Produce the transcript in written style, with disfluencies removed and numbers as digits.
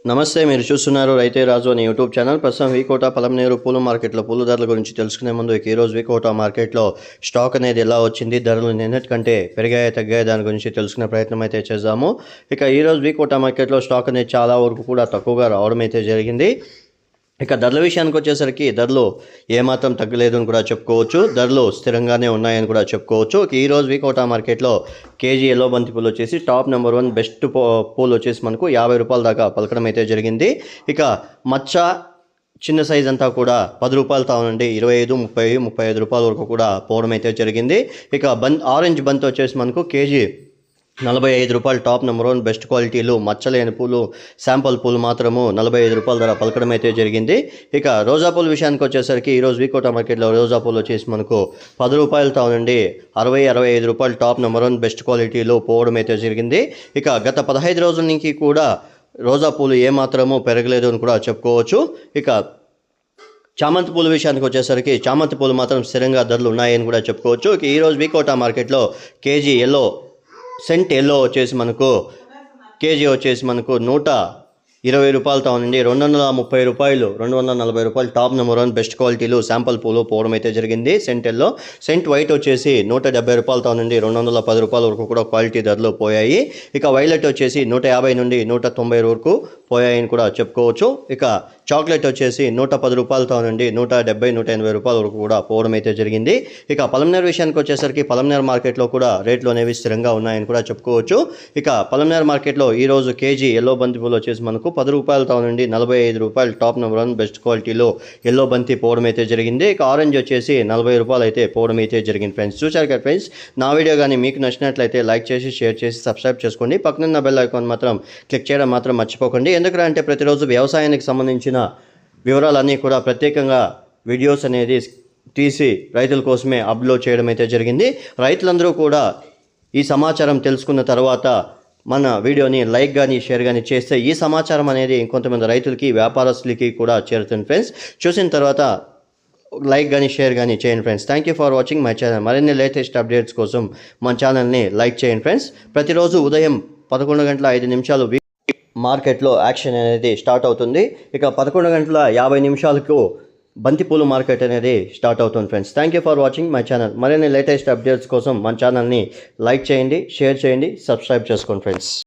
నమస్తే, మీరు చూస్తున్నారు రైతే రాజు అనే యూట్యూబ్ ఛానల్. ప్రస్తుతం వీకోట పలమనేరు పూల మార్కెట్లో పూల ధరల గురించి తెలుసుకునే ముందు ఈరోజు వీకోట మార్కెట్లో స్టాక్ అనేది ఎలా వచ్చింది, ధరలు నిన్నటి కంటే పెరిగాయా తగ్గాయా దాని గురించి తెలుసుకునే ప్రయత్నం అయితే చేద్దాము. ఈరోజు వీకోట మార్కెట్లో స్టాక్ అనేది చాలా వరకు కూడా తక్కువగా రావడం అయితే జరిగింది. ధరల విషయానికి వచ్చేసరికి ధరలు ఏమాత్రం తగ్గలేదు అని కూడా చెప్పుకోవచ్చు. ధరలు స్థిరంగానే ఉన్నాయని కూడా చెప్పుకోవచ్చు. ఈరోజు వీకోట మార్కెట్లో కేజీ ఎల్లో బంతి పూలు వచ్చేసి టాప్ నెంబర్ 1 బెస్ట్ పూలు వచ్చేసి మనకు 50 రూపాయల దాకా పలకడం అయితే జరిగింది. మచ్చ చిన్న సైజ్ అంతా కూడా 10 రూపాయలతో నుండి 25, 30, 35 రూపాయల వరకు కూడా పోవడం అయితే జరిగింది. ఆరెంజ్ బంతి వచ్చేసి మనకు కేజీ 45 రూపాయలు టాప్ నెంబర్ 1 బెస్ట్ క్వాలిటీలు మచ్చలేని పూలు శాంపుల్ పూలు మాత్రము 45 రూపాయల ధర పలకడం అయితే జరిగింది. రోజా పూల విషయానికి వచ్చేసరికి ఈరోజు వీకోట మార్కెట్లో రోజా పూలు వచ్చేసి మనకు 10 రూపాయలతో నుండి 60-65 రూపాయలు టాప్ నెంబర్ 1 బెస్ట్ క్వాలిటీలో పోవడం అయితే జరిగింది. గత 15 రోజుల నుంచి కూడా రోజా పూలు ఏమాత్రము పెరగలేదు అని కూడా చెప్పుకోవచ్చు. చామంతి పూల విషయానికి వచ్చేసరికి చామంతి పూలు మాత్రం స్థిరంగా ధరలు ఉన్నాయని కూడా చెప్పుకోవచ్చు. ఈరోజు వీకోట మార్కెట్లో కేజీ సెంట్ ఎల్లో వచ్చేసి మనకు కేజీ వచ్చేసి మనకు 120 రూపాయలతో నుండి 230 రూపాయలు 240 రూపాయలు టాప్ నెంబర్ 1 బెస్ట్ క్వాలిటీలు శాంపుల్ పూలు పోవడం అయితే జరిగింది. Cent yellow. సెంట్ వైట్ వచ్చేసి 170 రూపాయలతో నుండి 210 రూపాయల వరకు కూడా క్వాలిటీ ధరలు పోయాయి. వైలెట్ వచ్చేసి 150 నుండి 190 వరకు పోయాయని కూడా చెప్పుకోవచ్చు. చాక్లెట్ వచ్చేసి 110 రూపాయలతో నుండి 170-180 రూపాయల వరకు కూడా పోవడం అయితే జరిగింది. పలమనేరు విషయానికి వచ్చేసరికి పలమనేరు మార్కెట్లో కూడా రేట్లు అనేవి స్థిరంగా ఉన్నాయని కూడా చెప్పుకోవచ్చు. పలమనేరు మార్కెట్లో ఈరోజు కేజీ ఎల్లో బంతి పూలు వచ్చేసి మనకు 10 రూపాయలతో నుండి 45 రూపాయలు టాప్ నెంబర్ 1 బెస్ట్ క్వాలిటీలో ఎల్లో బంతి పోవడం అయితే జరిగింది. ఆరెంజ్ వచ్చేసి 40 రూపాయలు అయితే పోవడం అయితే జరిగింది. ఫ్రెండ్స్, చూశారు కదా ఫ్రెండ్స్, నా వీడియో కానీ మీకు నచ్చినట్లయితే లైక్ చేసి షేర్ చేసి సబ్స్క్రైబ్ చేసుకోండి. పక్కనున్న బెల్ ఐకాన్ మాత్రం క్లిక్ చేయడం మాత్రం మర్చిపోకండి. ఎందుకంటే ప్రతిరోజు వ్యవసాయానికి సంబంధించిన వివరాలన్నీ కూడా ప్రత్యేకంగా వీడియోస్ అనేది తీసి రైతుల కోసమే అప్లోడ్ చేయడం అయితే జరిగింది. రైతులందరూ కూడా ఈ సమాచారం తెలుసుకున్న తర్వాత మన వీడియోని లైక్ కానీ షేర్ కానీ చేస్తే ఈ సమాచారం అనేది ఇంకొంతమంది రైతులకి వ్యాపారస్తులకి కూడా చేరుతుంది. ఫ్రెండ్స్, చూసిన తర్వాత లైక్ కానీ షేర్ కానీ చేయండి. Friends, thank you for watching my channel. మరిన్ని లేటెస్ట్ అప్డేట్స్ కోసం మన ఛానల్ని లైక్ చేయండి. ఫ్రెండ్స్, ప్రతిరోజు ఉదయం 11:05 మార్కెట్లో యాక్షన్ అనేది స్టార్ట్ అవుతుంది. 11:50 బంతిపూలు మార్కెట్ అనేది స్టార్ట్ అవుతుంది. Friends, thank you for watching my channel. మరిన్ని లేటెస్ట్ అప్డేట్స్ కోసం మన ఛానల్ని లైక్ చేయండి, షేర్ చేయండి, సబ్స్క్రైబ్ చేసుకోండి. ఫ్రెండ్స్.